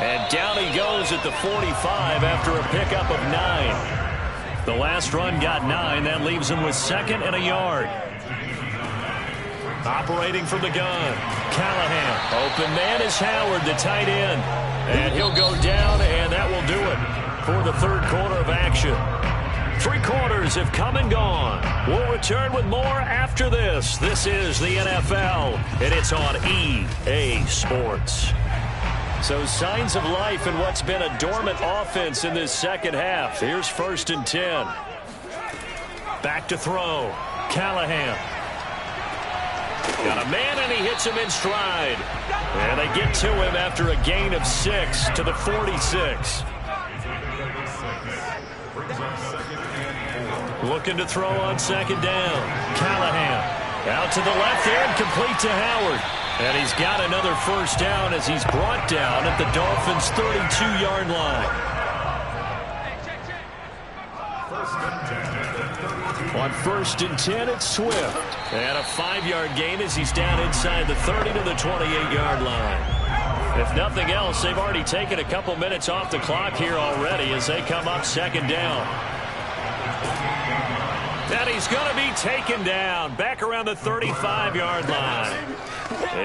And down he goes at the 45 after a pickup of 9. The last run got 9. That leaves him with 2nd and a yard. Operating from the gun, Callahan. Open man is Howard, the tight end. And he'll go down, and that will do it for the 3rd quarter of action. 3 quarters have come and gone. We'll return with more after this. This is the NFL, and it's on EA Sports. So signs of life in what's been a dormant offense in this 2nd half. Here's 1st and 10. Back to throw, Callahan. Got a man, and he hits him in stride. And they get to him after a gain of 6 to the 46. Looking to throw on 2nd down. Callahan out to the left end, complete to Howard. And he's got another 1st down as he's brought down at the Dolphins' 32-yard line. On 1st and 10, it's Swift. And a 5-yard gain as he's down inside the 30 to the 28-yard line. If nothing else, they've already taken a couple minutes off the clock here already as they come up 2nd down. And he's going to be taken down back around the 35-yard line.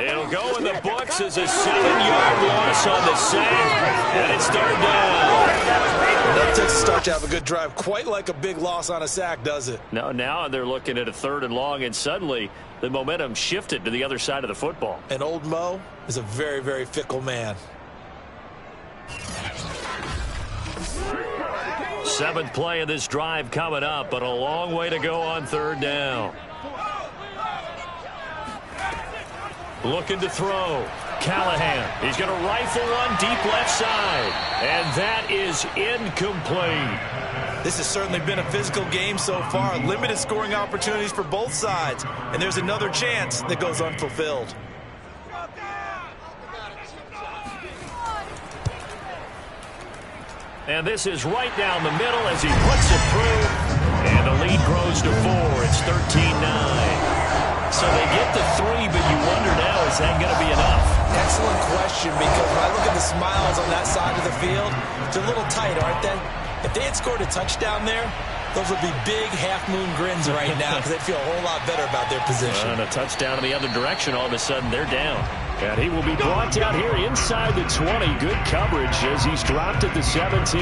It'll go in the books as a 7-yard loss on the sack, and it's 3rd down. That takes a start to have a good drive. Quite like a big loss on a sack, does it? No, now they're looking at a 3rd and long, and suddenly the momentum shifted to the other side of the football. And old Mo is a very, very fickle man. 7th play of this drive coming up, but a long way to go on 3rd down. Looking to throw. Callahan. He's going to rifle one deep left side. And that is incomplete. This has certainly been a physical game so far. Limited scoring opportunities for both sides. And there's another chance that goes unfulfilled. And this is right down the middle as he puts it through. And the lead grows to 4. It's 13-9. So they get the 3, but you wonder now, is that going to be enough? Excellent question, because when I look at the smiles on that side of the field, they're a little tight, aren't they? If they had scored a touchdown there, those would be big half-moon grins right now because they'd feel a whole lot better about their position. And a touchdown in the other direction, all of a sudden they're down. And he will be brought down here inside the 20. Good coverage as he's dropped at the 17.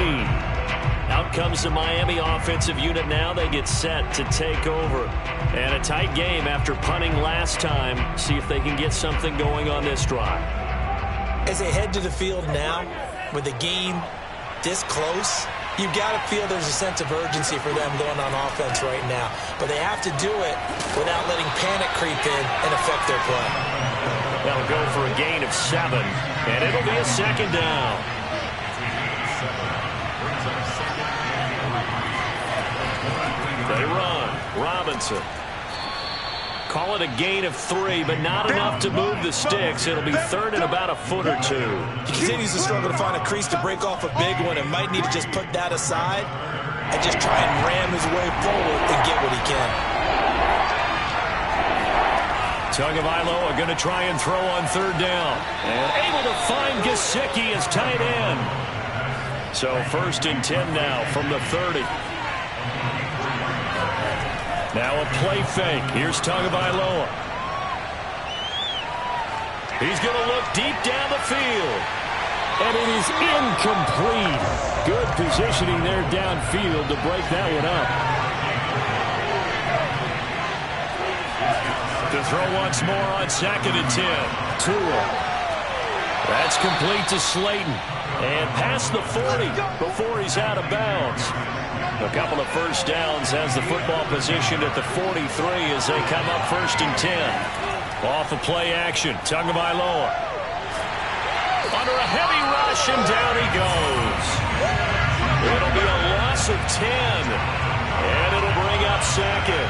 Out comes the Miami offensive unit now. They get set to take over. And a tight game after punting last time. See if they can get something going on this drive. As they head to the field now, with the game this close, you've got to feel there's a sense of urgency for them going on offense right now. But they have to do it without letting panic creep in and affect their play. They'll go for a gain of 7, and it'll be a second down. They run. Robinson. Call it a gain of 3, but not enough to move the sticks. It'll be third and about a foot or 2. He continues to struggle to find a crease to break off a big one and might need to just put that aside and just try and ram his way forward and get what he can. Tagovailoa going to try and throw on third down. And able to find Gesicki as tight end. So 1st and 10 now from the 30. Now a play fake. Here's Tagovailoa. He's going to look deep down the field. And it is incomplete. Good positioning there downfield to break that one up. To throw once more on 2nd and 10. Tua. That's complete to Slayton. And past the 40 before he's out of bounds. A couple of first downs has the football position at the 43 as they come up 1st and 10. Off of play action. Tagovailoa. Under a heavy rush, and down he goes. It'll be a loss of 10. And it'll bring up 2nd.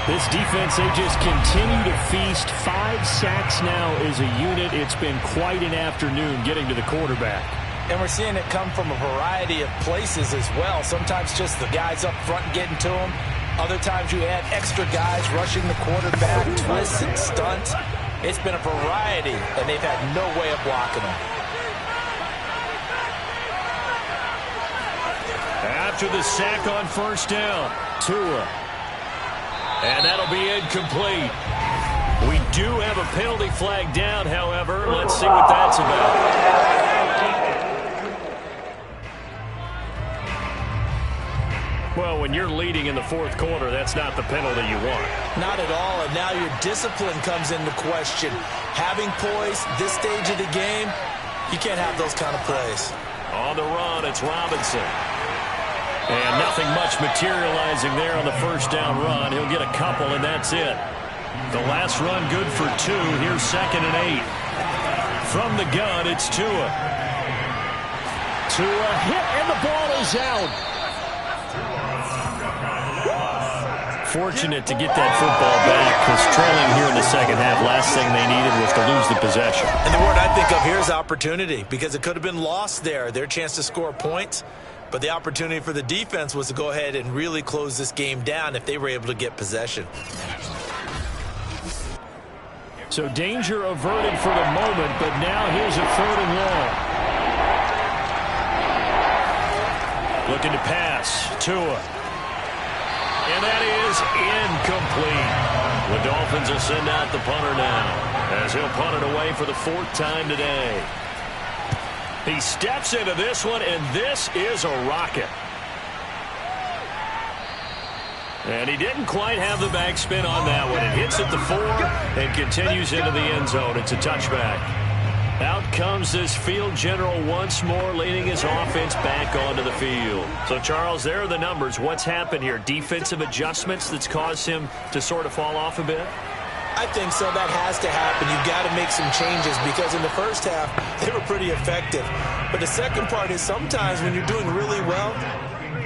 This defense, they just continue to feast. 5 sacks now as a unit. It's been quite an afternoon getting to the quarterback. And we're seeing it come from a variety of places as well. Sometimes just the guys up front getting to him. Other times you add extra guys rushing the quarterback, twists and stunts. It's been a variety, and they've had no way of blocking them. After the sack on 1st down, Tua. And that'll be incomplete. We do have a penalty flag down, however. Let's see what that's about. Well, when you're leading in the 4th quarter, that's not the penalty you want. Not at all, and now your discipline comes into question. Having poise this stage of the game, you can't have those kind of plays. On the run, it's Robinson. And nothing much materializing there on the 1st down run. He'll get a couple, and that's it. The last run good for 2. Here's 2nd and 8. From the gun, it's Tua. Tua hit, and the ball is out. Fortunate to get that football back because trailing here in the 2nd half, last thing they needed was to lose the possession. And the word I think of here is opportunity, because it could have been lost there. Their chance to score points. But the opportunity for the defense was to go ahead and really close this game down if they were able to get possession. So danger averted for the moment, but now here's a 3rd and long. Looking to pass. Tua. And that is incomplete. The Dolphins will send out the punter now as he'll punt it away for the 4th time today. He steps into this one, and this is a rocket. And he didn't quite have the backspin on that one. It hits at the 4 and continues into the end zone. It's a touchback. Out comes this field general once more, leading his offense back onto the field. So, Charles, there are the numbers. What's happened here? Defensive adjustments that's caused him to sort of fall off a bit? I think so. That has to happen. You've got to make some changes because in the 1st half, they were pretty effective. But the second part is sometimes when you're doing really well,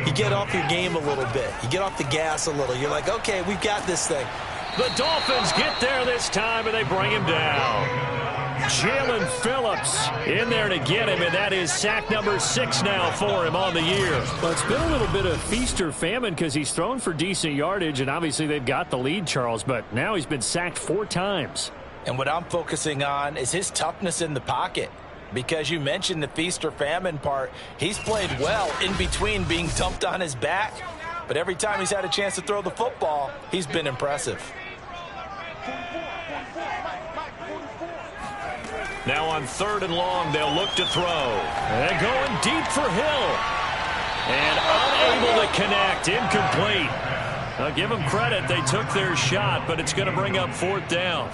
you get off your game a little bit. You get off the gas a little. You're like, okay, we've got this thing. The Dolphins get there this time, and they bring him down. Jalen Phillips in there to get him, and that is sack number 6 now for him on the year. Well, it's been a little bit of feast or famine because he's thrown for decent yardage, and obviously they've got the lead, Charles, but now he's been sacked 4 times. And what I'm focusing on is his toughness in the pocket. Because you mentioned the feast or famine part, he's played well in between being dumped on his back. But every time he's had a chance to throw the football, he's been impressive. Now on 3rd and long, they'll look to throw. And going deep for Hill. And unable to connect. Incomplete. I'll give them credit. They took their shot, but it's going to bring up 4th down.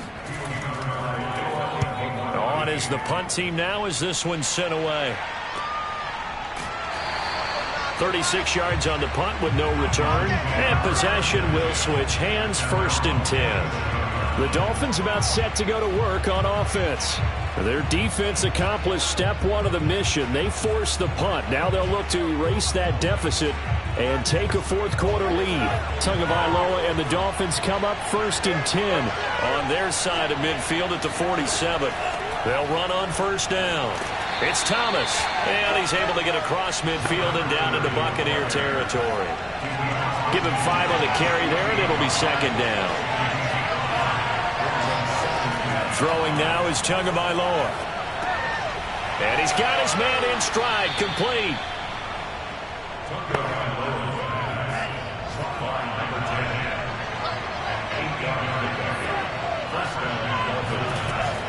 On is the punt team now as this one's sent away. 36 yards on the punt with no return. And possession will switch hands, 1st and 10. The Dolphins about set to go to work on offense. Their defense accomplished step 1 of the mission. They forced the punt. Now they'll look to erase that deficit and take a 4th quarter lead. Tagovailoa and the Dolphins come up 1st and 10 on their side of midfield at the 47. They'll run on 1st down. It's Thomas, and he's able to get across midfield and down into Buccaneer territory. Give him 5 on the carry there, and it'll be 2nd down. Throwing now is Tagovailoa. And he's got his man in stride, complete.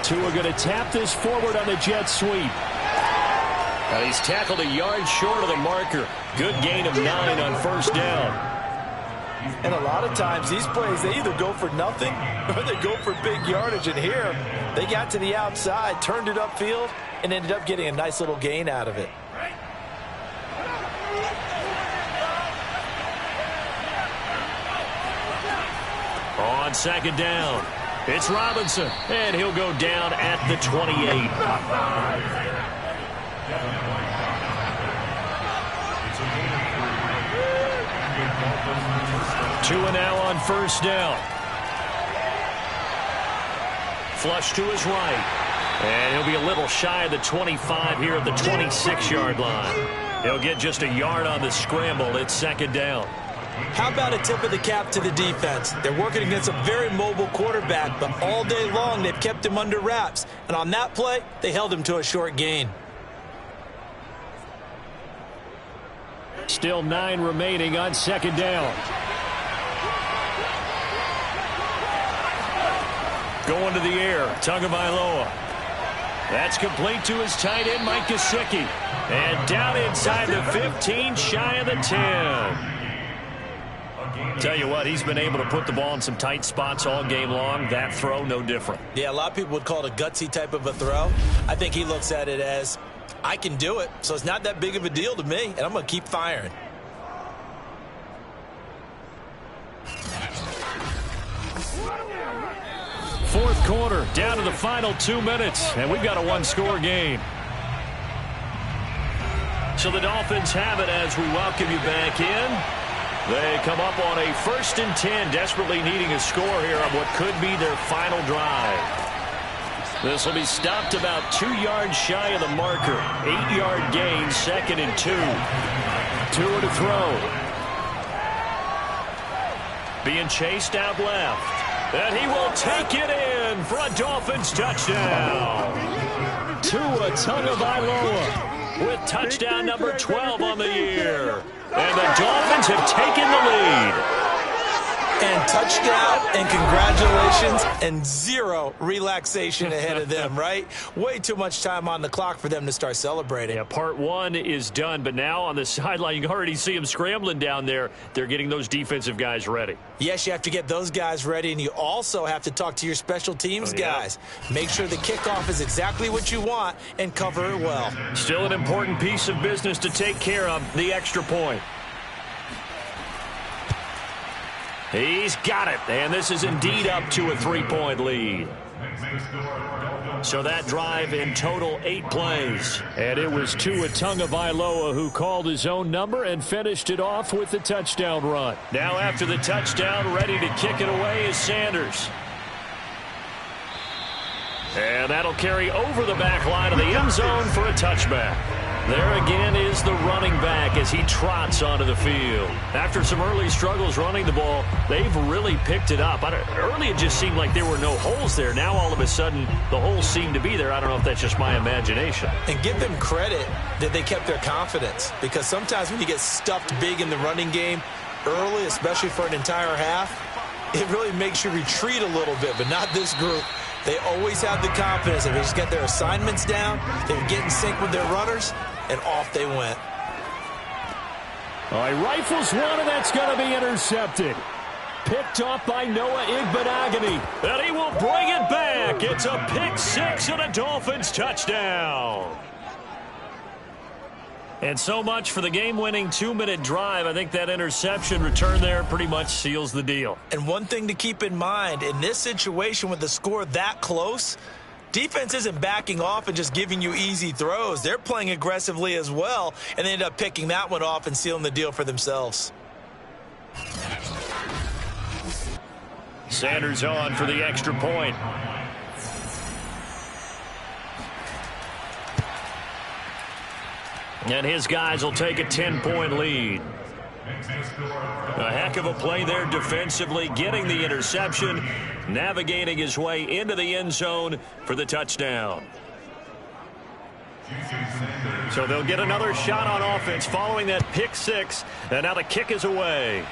Tua going to tap this forward on the jet sweep. And he's tackled a yard short of the marker. Good gain of 9 on 1st down. And a lot of times these plays, they either go for nothing or they go for big yardage. And here, they got to the outside, turned it upfield, and ended up getting a nice little gain out of it. On 2nd down, it's Robinson, and he'll go down at the 28. Tua now on 1st down. Flush to his right. And he'll be a little shy of the 25 here at the 26-yard line. He'll get just a yard on the scramble. It's 2nd down. How about a tip of the cap to the defense? They're working against a very mobile quarterback, but all day long they've kept him under wraps. And on that play, they held him to a short gain. Still 9 remaining on 2nd down. Going to the air, Tagovailoa. That's complete to his tight end, Mike Gesicki. And down inside the 15, shy of the 10. Tell you what, he's been able to put the ball in some tight spots all game long. That throw, no different. Yeah, a lot of people would call it a gutsy type of a throw. I think he looks at it as, I can do it, so it's not that big of a deal to me, and I'm going to keep firing. Fourth quarter, down to the final 2 minutes, and we've got a 1-score game. So the Dolphins have it as we welcome you back in. They come up on a 1st and 10, desperately needing a score here on what could be their final drive. This will be stopped about 2 yards shy of the marker. 8-yard gain, 2nd and 2. Tua to throw. Being chased out left. And he will take it in for a Dolphins touchdown. Tua Tagovailoa with touchdown number 12 on the year. And the Dolphins have taken the lead. And touchdown, and congratulations, and 0 relaxation ahead of them, right? Way too much time on the clock for them to start celebrating. Yeah, part 1 is done, but now on the sideline, you can already see them scrambling down there. They're getting those defensive guys ready. Yes, you have to get those guys ready, and you also have to talk to your special teams guys. Make sure the kickoff is exactly what you want and cover it well. Still an important piece of business to take care of, the extra point. He's got it, and this is indeed up to a 3-point lead. So that drive in total 8 plays. And it was Tua Tagovailoa who called his own number and finished it off with the touchdown run. Now after the touchdown, ready to kick it away is Sanders. And that'll carry over the back line of the end zone for a touchback. There again is the running back as he trots onto the field. After some early struggles running the ball, they've really picked it up. Early it just seemed like there were no holes there. Now all of a sudden the holes seem to be there. I don't know if that's just my imagination. And give them credit that they kept their confidence, because sometimes when you get stuffed big in the running game early, especially for an entire half, it really makes you retreat a little bit, but not this group. They always have the confidence. If they just get their assignments down, they would get in sync with their runners, and off they went. All right, rifles one, and that's going to be intercepted. Picked off by Noah Igbenogany. And he will bring it back. It's a pick six and a Dolphins touchdown. And so much for the game-winning 2-minute drive. I think that interception return there pretty much seals the deal. And one thing to keep in mind, in this situation with the score that close, defense isn't backing off and just giving you easy throws. They're playing aggressively as well, and they end up picking that one off and sealing the deal for themselves. Sanders on for the extra point. And his guys will take a 10-point lead. A heck of a play there defensively, getting the interception, navigating his way into the end zone for the touchdown. So they'll get another shot on offense following that pick six, and now the kick is away.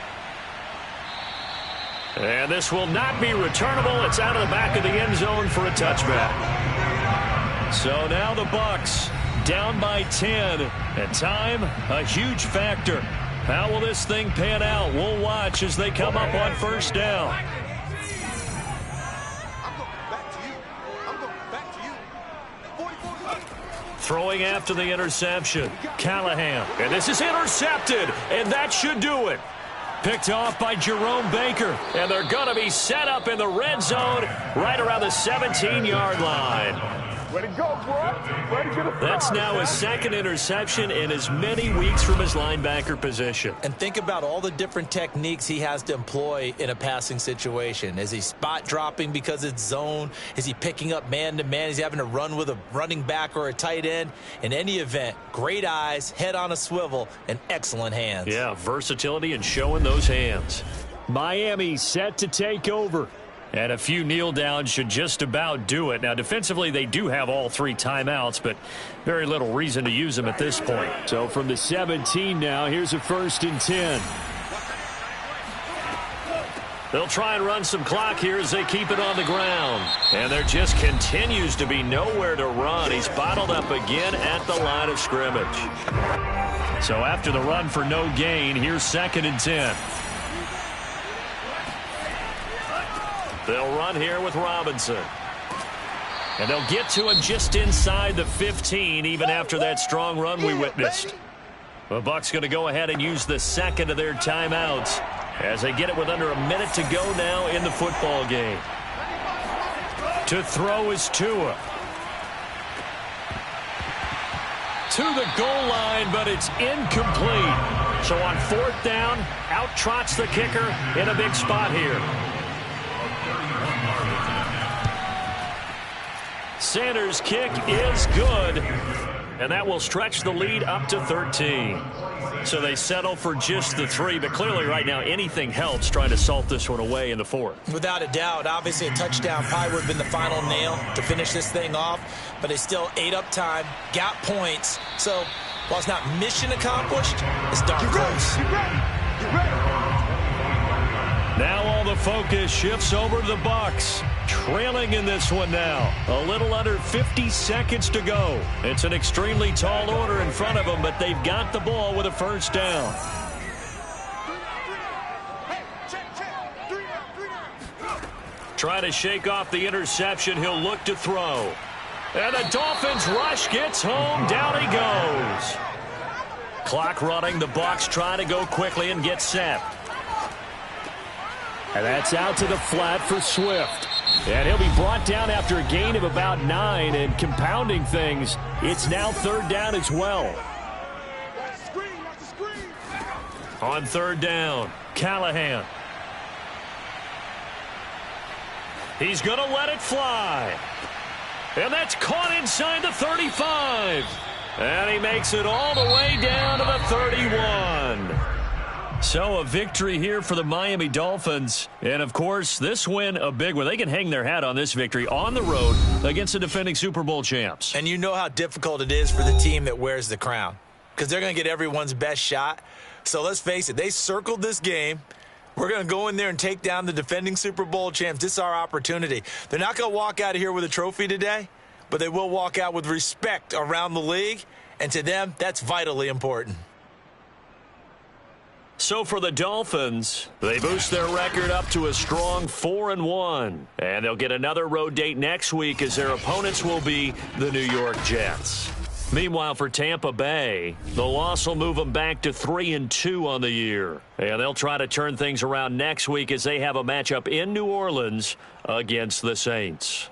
And this will not be returnable. It's out of the back of the end zone for a touchback. So now the Bucs down by 10, and time a huge factor. How will this thing pan out? We'll watch as they come up on first down. Throwing after the interception, Callahan, and this is intercepted, and that should do it. Picked off by Jerome Baker, and they're going to be set up in the red zone right around the 17-yard line. Way to go, bro. Way to get a That's now his second interception in as many weeks from his linebacker position. And think about all the different techniques he has to employ in a passing situation. Is he spot dropping because it's zone? Is he picking up man-to-man? Is he having to run with a running back or a tight end? In any event, great eyes, head on a swivel, and excellent hands. Yeah, versatility and showing those hands. Miami set to take over. And a few kneel downs should just about do it. Now, defensively, they do have all three timeouts, but very little reason to use them at this point. So from the 17 now, here's a 1st and 10. They'll try and run some clock here as they keep it on the ground. And there just continues to be nowhere to run. He's bottled up again at the line of scrimmage. So after the run for no gain, here's 2nd and 10. They'll run here with Robinson. And they'll get to him just inside the 15, even after that strong run we witnessed. The Bucs going to go ahead and use the second of their timeouts as they get it with under a minute to go now in the football game. To throw is Tua. To the goal line, but it's incomplete. So on 4th down, out trots the kicker in a big spot here. Sanders' kick is good, and that will stretch the lead up to 13. So they settle for just the 3, but clearly right now anything helps trying to salt this one away in the 4th. Without a doubt, obviously a touchdown probably would have been the final nail to finish this thing off, but they still ate up time, got points. So while it's not mission accomplished, it's darn close. Now all the focus shifts over to the Bucs. Trailing in this one now. A little under 50 seconds to go. It's an extremely tall order in front of them, but they've got the ball with a 1st down. Trying to shake off the interception. He'll look to throw. And the Dolphins rush gets home. Down he goes. Clock running. The Bucs trying to go quickly and get set. And that's out to the flat for Swift. And he'll be brought down after a gain of about 9, and compounding things, it's now 3rd down as well. On 3rd down, Callahan. He's going to let it fly. And that's caught inside the 35. And he makes it all the way down to the 31. So a victory here for the Miami Dolphins. And, of course, this win a big one. They can hang their hat on this victory on the road against the defending Super Bowl champs. And you know how difficult it is for the team that wears the crown, because they're going to get everyone's best shot. So let's face it, they circled this game. We're going to go in there and take down the defending Super Bowl champs. This is our opportunity. They're not going to walk out of here with a trophy today, but they will walk out with respect around the league. And to them, that's vitally important. So for the Dolphins, they boost their record up to a strong 4-1. And they'll get another road date next week as their opponents will be the New York Jets. Meanwhile, for Tampa Bay, the loss will move them back to 3-2 on the year. And they'll try to turn things around next week as they have a matchup in New Orleans against the Saints.